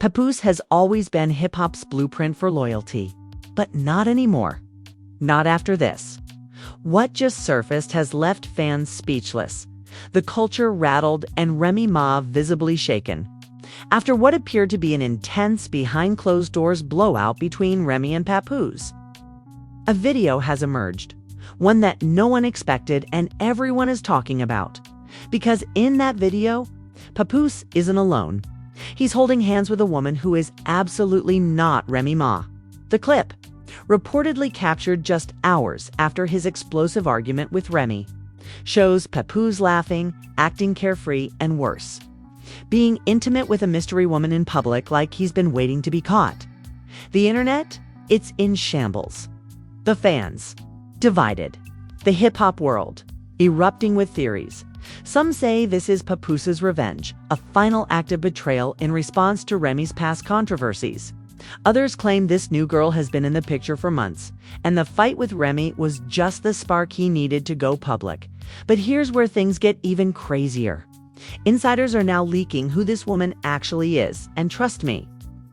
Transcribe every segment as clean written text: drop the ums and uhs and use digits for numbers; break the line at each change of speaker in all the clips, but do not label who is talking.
Papoose has always been hip-hop's blueprint for loyalty, but not anymore. Not after this. What just surfaced has left fans speechless, the culture rattled, and Remy Ma visibly shaken. After what appeared to be an intense behind-closed-doors blowout between Remy and Papoose. A video has emerged, one that no one expected and everyone is talking about. Because in that video, Papoose isn't alone. He's holding hands with a woman who is absolutely not Remy Ma. The clip, reportedly captured just hours after his explosive argument with Remy, shows Papoose laughing, acting carefree, and worse, being intimate with a mystery woman in public like he's been waiting to be caught. The internet, it's in shambles. The fans, divided. The hip-hop world, erupting with theories. Some say this is Papoose's revenge, a final act of betrayal in response to Remy's past controversies. Others claim this new girl has been in the picture for months, and the fight with Remy was just the spark he needed to go public. But here's where things get even crazier. Insiders are now leaking who this woman actually is, and trust me,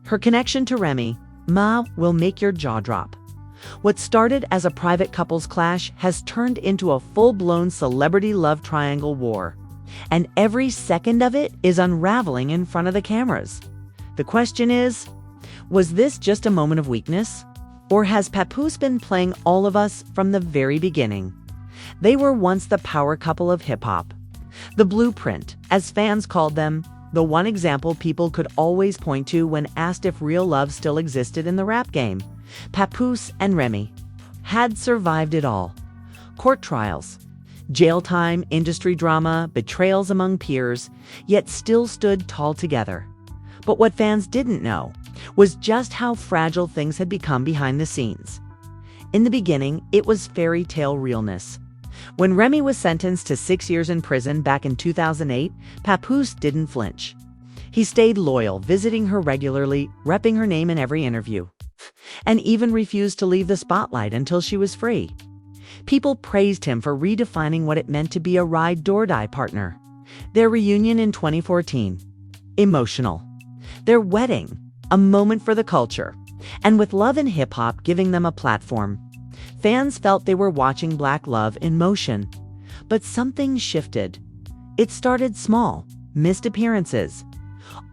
her connection to Remy Ma will make your jaw drop. What started as a private couples clash has turned into a full-blown celebrity love triangle war. And every second of it is unraveling in front of the cameras. The question is, was this just a moment of weakness? Or has Papoose been playing all of us from the very beginning? They were once the power couple of hip-hop. The blueprint, as fans called them, the one example people could always point to when asked if real love still existed in the rap game. Papoose and Remy had survived it all. Court trials, jail time, industry drama, betrayals among peers, yet still stood tall together. But what fans didn't know was just how fragile things had become behind the scenes. In the beginning, it was fairy tale realness. When Remy was sentenced to 6 years in prison back in 2008, Papoose didn't flinch. He stayed loyal, visiting her regularly, repping her name in every interview, and even refused to leave the spotlight until she was free. People praised him for redefining what it meant to be a ride-or-die partner. Their reunion in 2014, emotional. Their wedding, a moment for the culture. And with love and hip-hop giving them a platform, fans felt they were watching Black love in motion. But something shifted. It started small, missed appearances,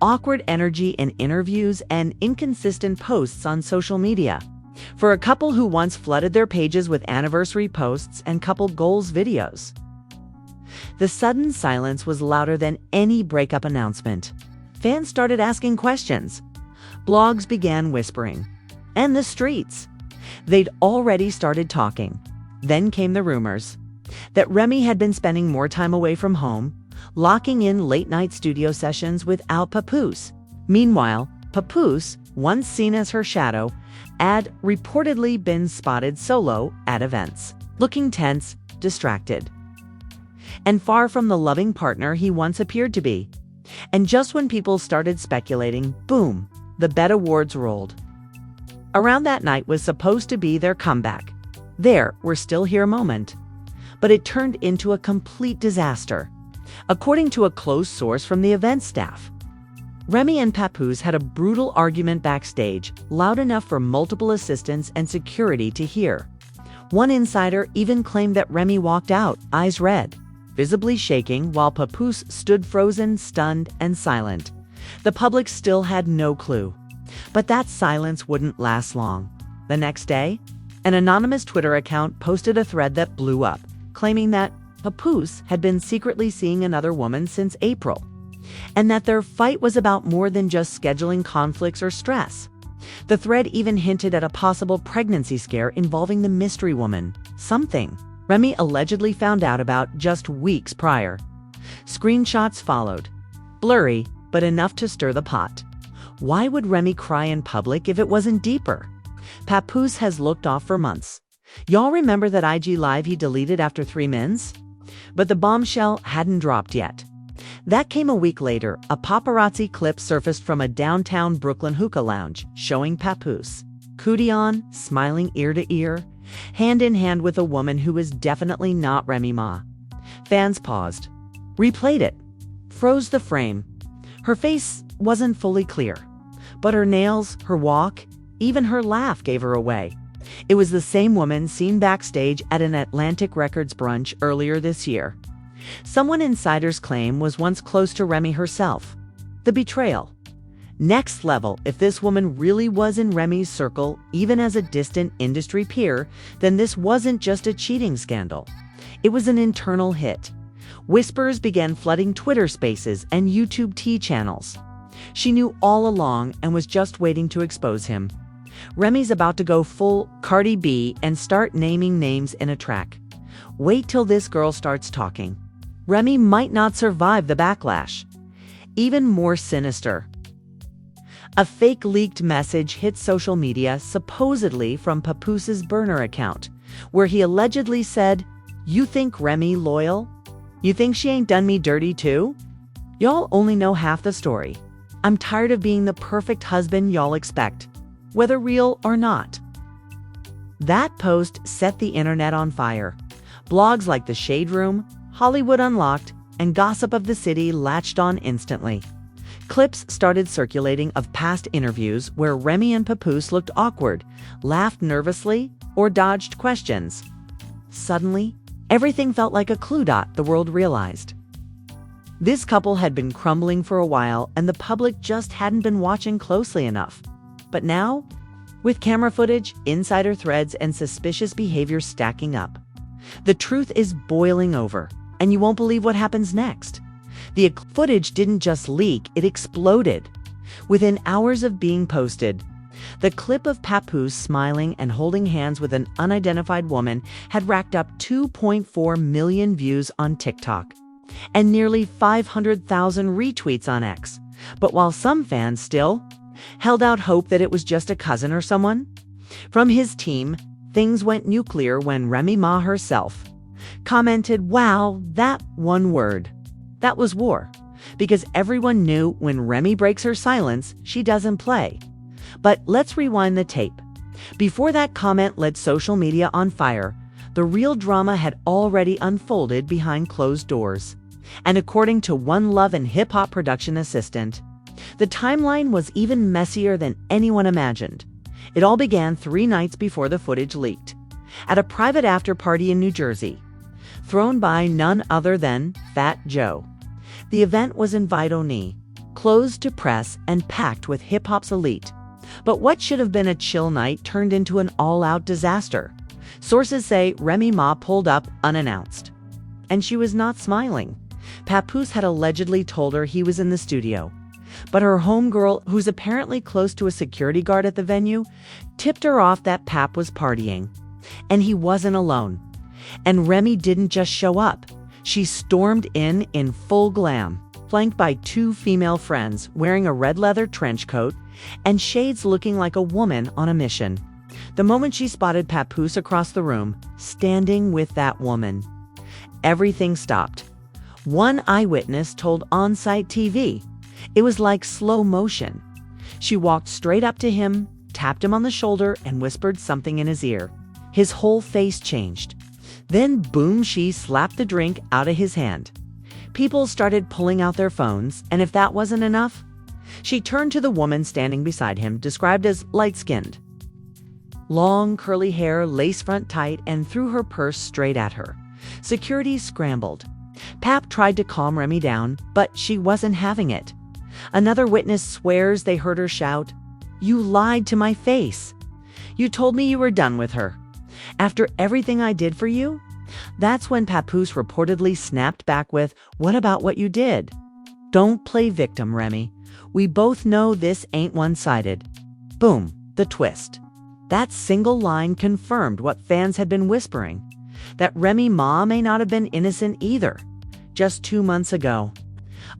awkward energy in interviews, and inconsistent posts on social media. For a couple who once flooded their pages with anniversary posts and couple goals videos, the sudden silence was louder than any breakup announcement. Fans started asking questions. Blogs began whispering. And the streets. They'd already started talking. Then came the rumors that Remy had been spending more time away from home, locking in late-night studio sessions without Papoose. Meanwhile, Papoose, once seen as her shadow, had reportedly been spotted solo at events, looking tense, distracted, and far from the loving partner he once appeared to be. And just when people started speculating, boom, the Bet Awards rolled. Around that night was supposed to be their comeback. We're still here moment. But it turned into a complete disaster. According to a close source from the event staff, Remy and Papoose had a brutal argument backstage, loud enough for multiple assistants and security to hear. One insider even claimed that Remy walked out, eyes red, visibly shaking, while Papoose stood frozen, stunned, and silent. The public still had no clue. But that silence wouldn't last long. The next day, an anonymous Twitter account posted a thread that blew up, claiming that Papoose had been secretly seeing another woman since April, and that their fight was about more than just scheduling conflicts or stress. The thread even hinted at a possible pregnancy scare involving the mystery woman, something Remy allegedly found out about just weeks prior. Screenshots followed, blurry, but enough to stir the pot. Why would Remy cry in public if it wasn't deeper? Papoose has looked off for months. Y'all remember that IG Live he deleted after 3 minutes? But the bombshell hadn't dropped yet. That came a week later. A paparazzi clip surfaced from a downtown Brooklyn hookah lounge, showing Papoose, cootie on, smiling ear to ear, hand in hand with a woman who was definitely not Remy Ma. Fans paused, replayed it, froze the frame. Her face wasn't fully clear, But her nails, her walk, even her laugh gave her away. It was the same woman seen backstage at an Atlantic Records brunch earlier this year. Someone insiders claim was once close to Remy herself. The betrayal. Next level, if this woman really was in Remy's circle, even as a distant industry peer, then this wasn't just a cheating scandal. It was an internal hit. Whispers began flooding Twitter spaces and YouTube T channels. She knew all along and was just waiting to expose him. Remy's about to go full Cardi B and start naming names in a track. Wait till this girl starts talking. Remy might not survive the backlash. Even more sinister. A fake leaked message hit social media, supposedly from Papoose's burner account, where he allegedly said, "You think Remy loyal? You think she ain't done me dirty too? Y'all only know half the story. I'm tired of being the perfect husband y'all expect, whether real or not." That post set the internet on fire. Blogs like The Shade Room, Hollywood Unlocked, and Gossip of the City latched on instantly. Clips started circulating of past interviews where Remy and Papoose looked awkward, laughed nervously, or dodged questions. Suddenly, everything felt like a clue. The world realized. This couple had been crumbling for a while and the public just hadn't been watching closely enough. But now, with camera footage, insider threads, and suspicious behavior stacking up, the truth is boiling over, and you won't believe what happens next. The footage didn't just leak, it exploded. Within hours of being posted, the clip of Papoose smiling and holding hands with an unidentified woman had racked up 2.4 million views on TikTok and nearly 500,000 retweets on X. But while some fans still held out hope that it was just a cousin or someone from his team, things went nuclear when Remy Ma herself commented, "Wow, that one word. That was war." Because everyone knew when Remy breaks her silence, she doesn't play. But let's rewind the tape. Before that comment lit social media on fire, the real drama had already unfolded behind closed doors. And according to One Love and Hip Hop production assistant, the timeline was even messier than anyone imagined. It all began 3 nights before the footage leaked, at a private after-party in New Jersey, thrown by none other than Fat Joe. The event was invite-only, closed to press, and packed with hip-hop's elite. But what should have been a chill night turned into an all-out disaster. Sources say Remy Ma pulled up unannounced. And she was not smiling. Papoose had allegedly told her he was in the studio. But her homegirl, who's apparently close to a security guard at the venue, tipped her off that Pap was partying. And he wasn't alone. And Remy didn't just show up. She stormed in full glam, flanked by 2 female friends wearing a red leather trench coat and shades looking like a woman on a mission. The moment she spotted Papoose across the room, standing with that woman, everything stopped. One eyewitness told on-site TV, it was like slow motion. She walked straight up to him, tapped him on the shoulder, and whispered something in his ear. His whole face changed. Then, boom, she slapped the drink out of his hand. People started pulling out their phones, and if that wasn't enough, she turned to the woman standing beside him, described as light-skinned. Long, curly hair, lace front tight, and threw her purse straight at her. Security scrambled. Pap tried to calm Remy down, but she wasn't having it. Another witness swears they heard her shout, "You lied to my face. You told me you were done with her. After everything I did for you?" That's when Papoose reportedly snapped back with, "What about what you did? Don't play victim, Remy. We both know this ain't one-sided." Boom, the twist. That single line confirmed what fans had been whispering, that Remy Ma may not have been innocent either. Just 2 months ago,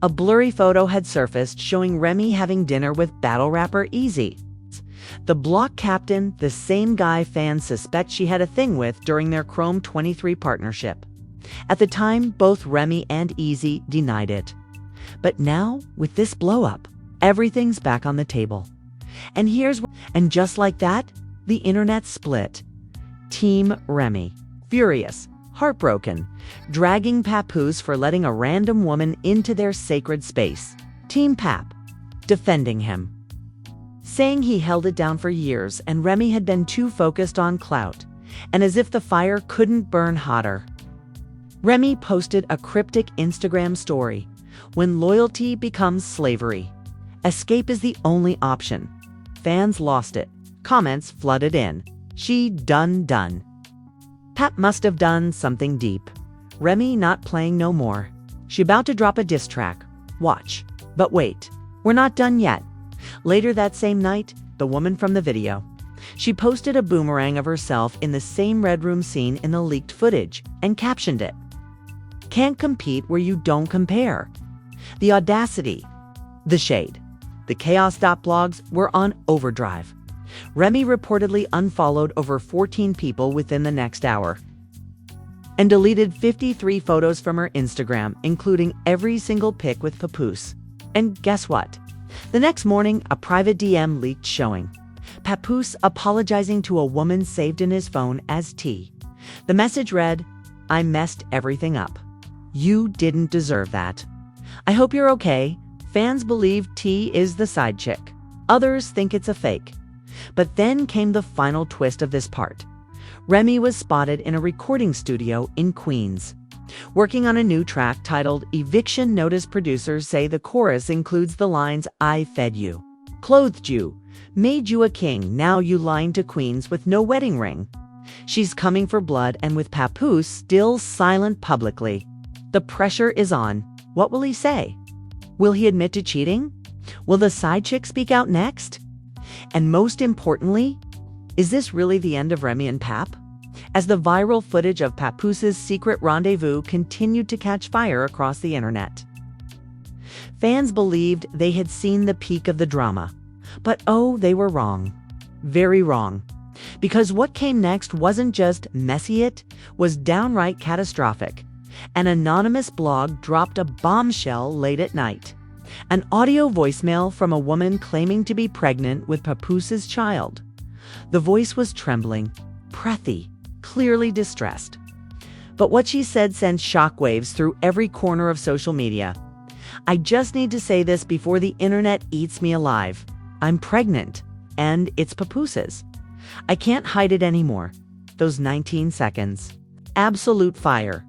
a blurry photo had surfaced showing Remy having dinner with battle rapper Eazy. The block captain, the same guy fans suspect she had a thing with during their Chrome 23 partnership. At the time, both Remy and Eazy denied it. But now, with this blow-up, everything's back on the table. And just like that, the internet split. Team Remy, furious, heartbroken, dragging Papoose for letting a random woman into their sacred space. Team Pap, defending him. saying he held it down for years and Remy had been too focused on clout, and as if the fire couldn't burn hotter. Remy posted a cryptic Instagram story: "When loyalty becomes slavery, escape is the only option." Fans lost it. Comments flooded in. "She done. Pap must have done something deep. Remy not playing no more. She about to drop a diss track. Watch. But wait, we're not done yet." Later that same night, the woman from the video. She posted a boomerang of herself in the same red room scene in the leaked footage and captioned it, "Can't compete where you don't compare." The audacity, the shade, the chaos.blogs were on overdrive. Remy reportedly unfollowed over 14 people within the next hour and deleted 53 photos from her Instagram, including every single pic with Papoose. And guess what? The next morning, a private DM leaked showing Papoose apologizing to a woman saved in his phone as T. The message read, "I messed everything up. You didn't deserve that. I hope you're okay." Fans believe T is the side chick. Others think it's a fake. But then came the final twist of this part. Remy was spotted in a recording studio in Queens, working on a new track titled Eviction Notice. Producers say the chorus includes the lines, "I fed you, clothed you, made you a king, now you lying to queens with no wedding ring." She's coming for blood, and with Papoose still silent publicly, the pressure is on. What will he say? Will he admit to cheating? Will the side chick speak out next? And most importantly, is this really the end of Remy and Pap? As the viral footage of Papoose's secret rendezvous continued to catch fire across the internet, fans believed they had seen the peak of the drama. But oh, they were wrong. Very wrong. Because what came next wasn't just messy, it was downright catastrophic. An anonymous blog dropped a bombshell late at night. An audio voicemail from a woman claiming to be pregnant with Papoose's child. The voice was trembling, breathy, clearly distressed. But what she said sent shockwaves through every corner of social media. "I just need to say this before the internet eats me alive. I'm pregnant, and it's Papoose's. I can't hide it anymore." Those 19 seconds. Absolute fire.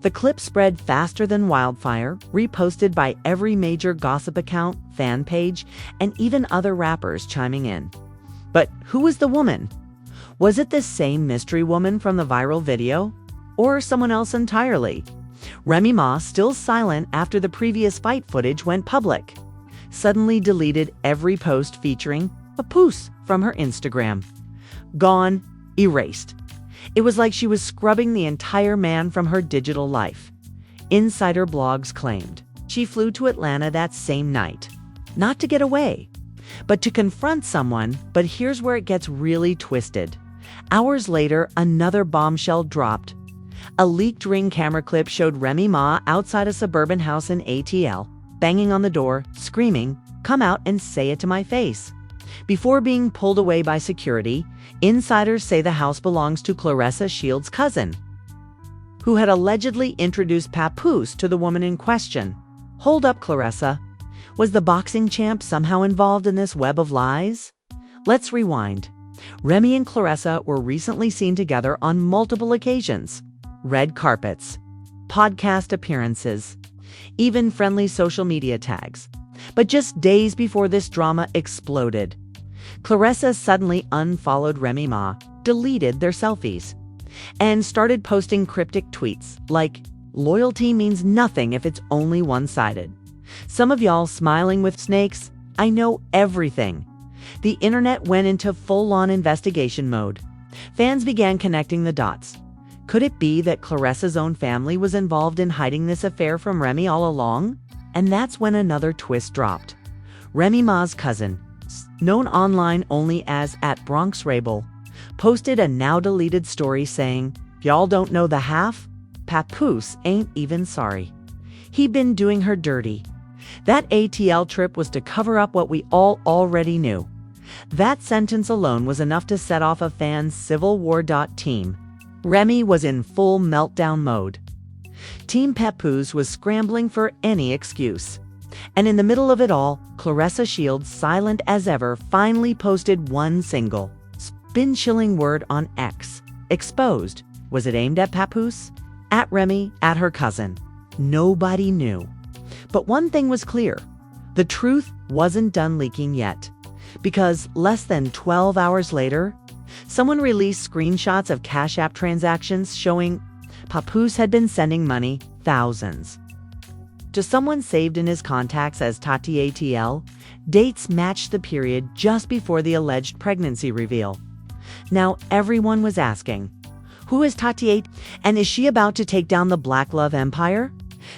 The clip spread faster than wildfire, reposted by every major gossip account, fan page, and even other rappers chiming in. But who was the woman? Was it the same mystery woman from the viral video? Or someone else entirely? Remy Ma, still silent after the previous fight footage went public, suddenly deleted every post featuring Papoose from her Instagram. Gone, erased. It was like she was scrubbing the entire man from her digital life. Insider blogs claimed she flew to Atlanta that same night, not to get away, but to confront someone. But here's where it gets really twisted. Hours later, another bombshell dropped. A leaked Ring camera clip showed Remy Ma outside a suburban house in ATL, banging on the door, screaming, "Come out and say it to my face." Before being pulled away by security, insiders say the house belongs to Claressa Shields' cousin, who had allegedly introduced Papoose to the woman in question. Hold up, Claressa. Was the boxing champ somehow involved in this web of lies? Let's rewind. Remy and Claressa were recently seen together on multiple occasions. Red carpets, podcast appearances, even friendly social media tags. But just days before this drama exploded, Claressa suddenly unfollowed Remy Ma, deleted their selfies, and started posting cryptic tweets like, "Loyalty means nothing if it's only one-sided. Some of y'all smiling with snakes, I know everything." The internet went into full-on investigation mode. Fans began connecting the dots. Could it be that Claressa's own family was involved in hiding this affair from Remy all along? And that's when another twist dropped. Remy Ma's cousin, known online only as @BronxRabel, posted a now-deleted story saying, "Y'all don't know the half? Papoose ain't even sorry. He been doing her dirty." That ATL trip was to cover up what we all already knew. That sentence alone was enough to set off a fan's Civil War. Team Remy was in full meltdown mode. Team Papoose was scrambling for any excuse. And in the middle of it all, Claressa Shields, silent as ever, finally posted one single, spin-chilling word on X. Exposed. Was it aimed at Papoose? At Remy? At her cousin? Nobody knew. But one thing was clear. The truth wasn't done leaking yet. Because less than 12 hours later, someone released screenshots of Cash App transactions showing Papoose had been sending money, thousands, to someone saved in his contacts as Tati ATL. Dates matched the period just before the alleged pregnancy reveal. Now everyone was asking, who is Tati, and is she about to take down the Black Love empire?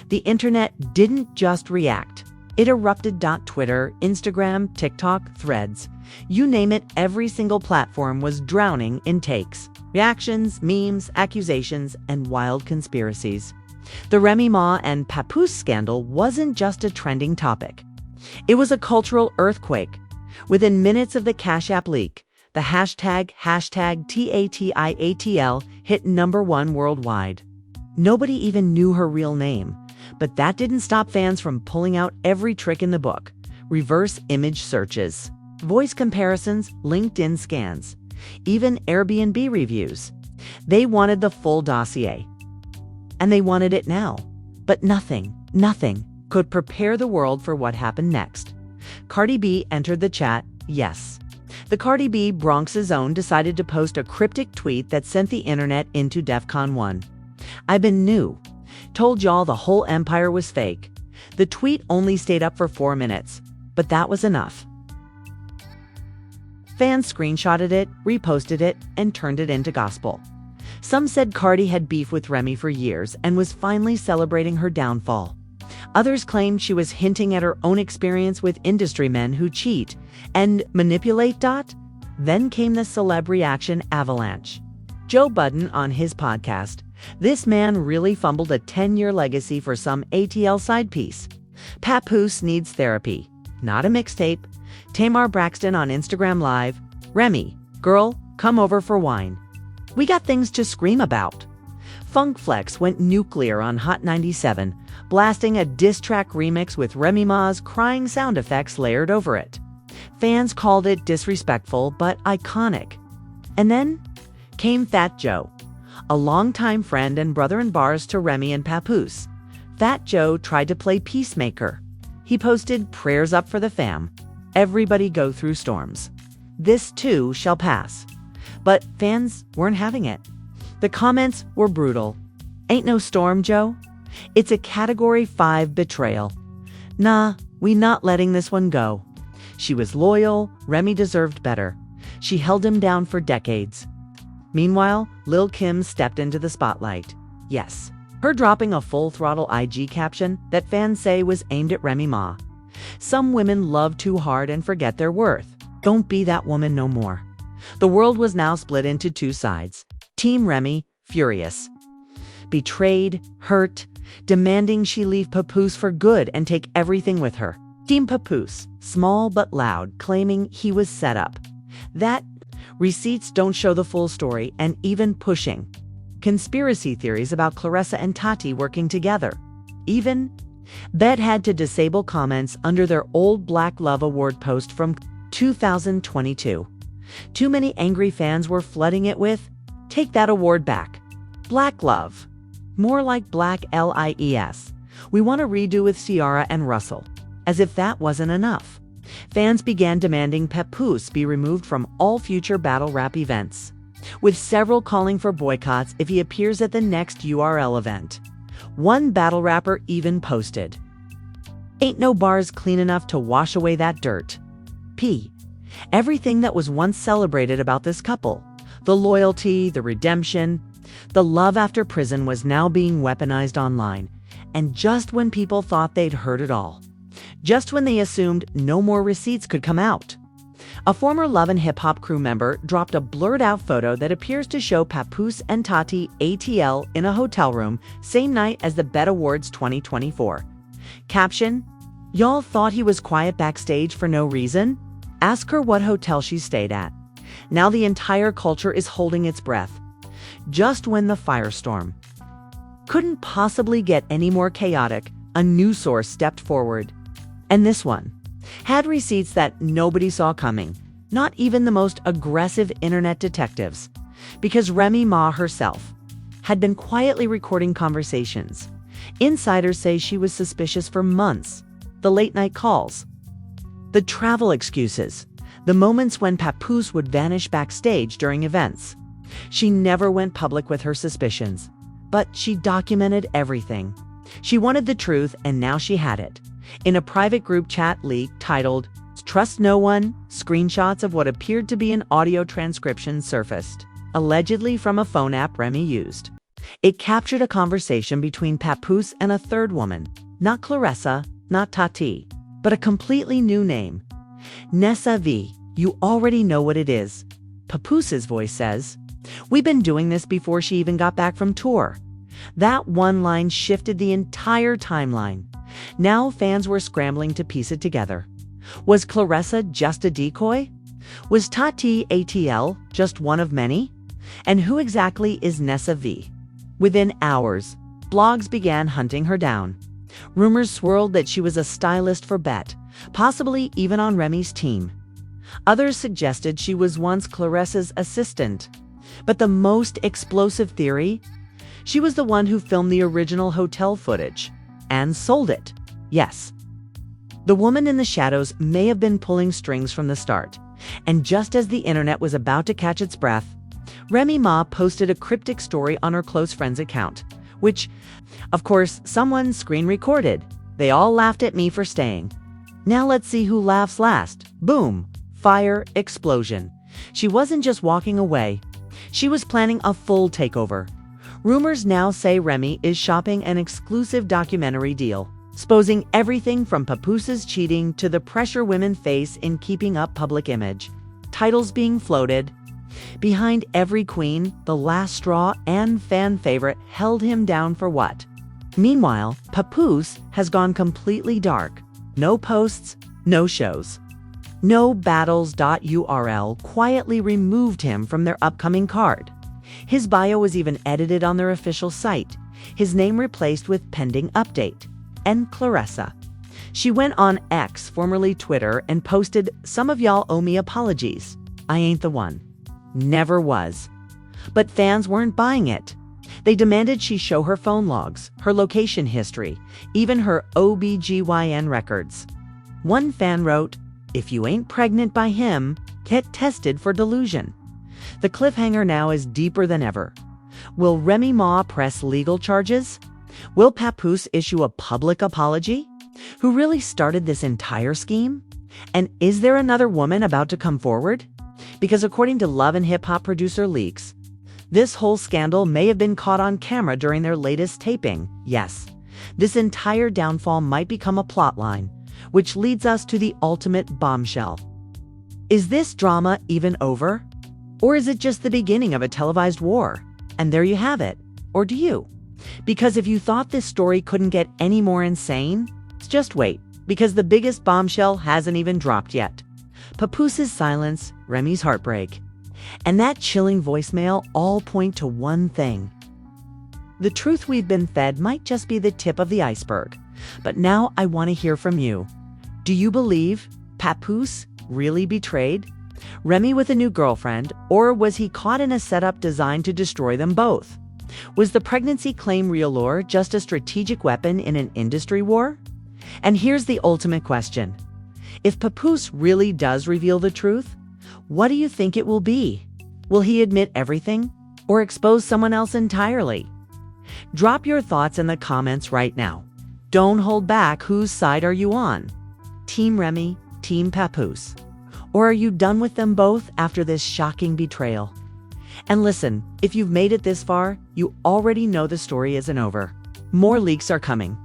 The internet didn't just react. It erupted. Twitter, Instagram, TikTok, Threads. You name it, every single platform was drowning in takes, reactions, memes, accusations, and wild conspiracies. The Remy Ma and Papoose scandal wasn't just a trending topic. It was a cultural earthquake. Within minutes of the Cash App leak, the hashtag TATIATL hit #1 worldwide. Nobody even knew her real name, but that didn't stop fans from pulling out every trick in the book. Reverse image searches, voice comparisons, LinkedIn scans, even Airbnb reviews. They wanted the full dossier. And they wanted it now. But nothing could prepare the world for what happened next. Cardi B entered the chat, yes. The Cardi B Bronx's own decided to post a cryptic tweet that sent the internet into DEFCON 1. I've been new. Told y'all the whole empire was fake. The tweet only stayed up for 4 minutes, but that was enough. Fans screenshotted it, reposted it, and turned it into gospel. Some said Cardi had beef with Remy for years and was finally celebrating her downfall. Others claimed she was hinting at her own experience with industry men who cheat and manipulate. Then came the celeb reaction avalanche. Joe Budden on his podcast, "This man really fumbled a 10-year legacy for some ATL side piece. Papoose needs therapy, not a mixtape." Tamar Braxton on Instagram Live, "Remy, girl, come over for wine. We got things to scream about." Funk Flex went nuclear on Hot 97, blasting a diss track remix with Remy Ma's crying sound effects layered over it. Fans called it disrespectful but iconic. And then came Fat Joe, a longtime friend and brother in bars to Remy and Papoose. Fat Joe tried to play peacemaker. He posted prayers up for the fam. Everybody go through storms. This too shall pass. But fans weren't having it. The comments were brutal. "Ain't no storm, Joe. It's a Category 5 betrayal. Nah, we not letting this one go. She was loyal. Remy deserved better. She held him down for decades." Meanwhile, Lil' Kim stepped into the spotlight. Yes, her dropping a full-throttle IG caption that fans say was aimed at Remy Ma. Some women love too hard and forget their worth. Don't be that woman no more. The world was now split into two sides. Team Remy, furious, betrayed, hurt, demanding she leave Papoose for good and take everything with her. Team Papoose, small but loud, claiming he was set up. That receipts don't show the full story, and even pushing conspiracy theories about Claressa and Tati working together. Even Bet had to disable comments under their old Black Love Award post from 2022. Too many angry fans were flooding it with, "Take that award back. Black Love. More like Black LIES. We want to redo with Ciara and Russell." As if that wasn't enough, fans began demanding Papoose be removed from all future battle rap events, with several calling for boycotts if he appears at the next URL event. One battle rapper even posted, "Ain't no bars clean enough to wash away that dirt." Everything that was once celebrated about this couple, the loyalty, the redemption, the love after prison, was now being weaponized online. And just when people thought they'd heard it all, just when they assumed no more receipts could come out, a former Love and Hip Hop crew member dropped a blurred-out photo that appears to show Papoose and Tati ATL in a hotel room same night as the BET Awards 2024. Caption, "Y'all thought he was quiet backstage for no reason? Ask her what hotel she stayed at." Now the entire culture is holding its breath. Just when the firestorm couldn't possibly get any more chaotic, a new source stepped forward. And this one had receipts that nobody saw coming, not even the most aggressive internet detectives, because Remy Ma herself had been quietly recording conversations. Insiders say she was suspicious for months. The late-night calls, the travel excuses, the moments when Papoose would vanish backstage during events. She never went public with her suspicions, but she documented everything. She wanted the truth, and now she had it. In a private group chat leak titled, "Trust No One," screenshots of what appeared to be an audio transcription surfaced, allegedly from a phone app Remy used. It captured a conversation between Papoose and a third woman, not Clarissa, not Tati, but a completely new name. Nessa V, you already know what it is. Papoose's voice says, "We've been doing this before she even got back from tour." That one line shifted the entire timeline. Now fans were scrambling to piece it together. Was Clarissa just a decoy? Was Tati ATL just one of many? And who exactly is Nessa V? Within hours, blogs began hunting her down. Rumors swirled that she was a stylist for Bet, possibly even on Remy's team. Others suggested she was once Clarissa's assistant. But the most explosive theory? She was the one who filmed the original hotel footage and sold it. Yes. The woman in the shadows may have been pulling strings from the start. And just as the internet was about to catch its breath, Remy Ma posted a cryptic story on her close friend's account, which, of course, someone screen recorded. They all laughed at me for staying. Now let's see who laughs last. Boom. Fire, explosion. She wasn't just walking away. She was planning a full takeover. Rumors now say Remy is shopping an exclusive documentary deal, exposing everything from Papoose's cheating to the pressure women face in keeping up public image. Titles being floated. Behind every queen, the last straw and fan favorite held him down for what? Meanwhile, Papoose has gone completely dark. No posts, no shows. No battles.url quietly removed him from their upcoming card. His bio was even edited on their official site, his name replaced with pending update. And Clarissa. She went on X, formerly Twitter, and posted, "Some of y'all owe me apologies. I ain't the one." Never was. But fans weren't buying it. They demanded she show her phone logs, her location history, even her OBGYN records. One fan wrote, "If you ain't pregnant by him, get tested for delusion." The cliffhanger now is deeper than ever. Will Remy Ma press legal charges? Will Papoose issue a public apology? Who really started this entire scheme? And is there another woman about to come forward? Because according to Love and Hip Hop producer Leaks, this whole scandal may have been caught on camera during their latest taping. Yes, this entire downfall might become a plotline, which leads us to the ultimate bombshell. Is this drama even over? Or is it just the beginning of a televised war? And there you have it. Or do you? Because if you thought this story couldn't get any more insane, just wait, because the biggest bombshell hasn't even dropped yet. Papoose's silence, Remy's heartbreak, and that chilling voicemail all point to one thing. The truth we've been fed might just be the tip of the iceberg, but now I want to hear from you. Do you believe Papoose really betrayed Remy with a new girlfriend, or was he caught in a setup designed to destroy them both? Was the pregnancy claim real or just a strategic weapon in an industry war? And here's the ultimate question. If Papoose really does reveal the truth, what do you think it will be? Will he admit everything or expose someone else entirely? Drop your thoughts in the comments right now. Don't hold back. Whose side are you on? Team Remy, Team Papoose? Or are you done with them both after this shocking betrayal? And listen, if you've made it this far, you already know the story isn't over. More leaks are coming.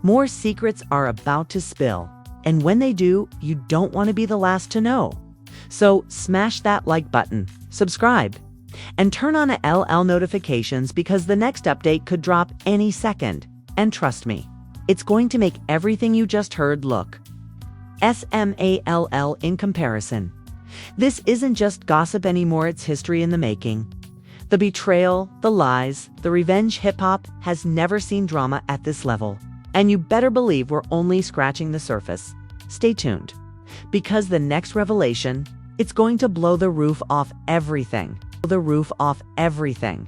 More secrets are about to spill. And when they do, you don't want to be the last to know. So smash that like button, subscribe, and turn on LL notifications because the next update could drop any second. And trust me, it's going to make everything you just heard look SMALL in comparison. This isn't just gossip anymore, it's history in the making. The betrayal, the lies, the revenge. Hip-hop has never seen drama at this level. And you better believe we're only scratching the surface. Stay tuned, because the next revelation, it's going to blow the roof off everything. The roof off everything.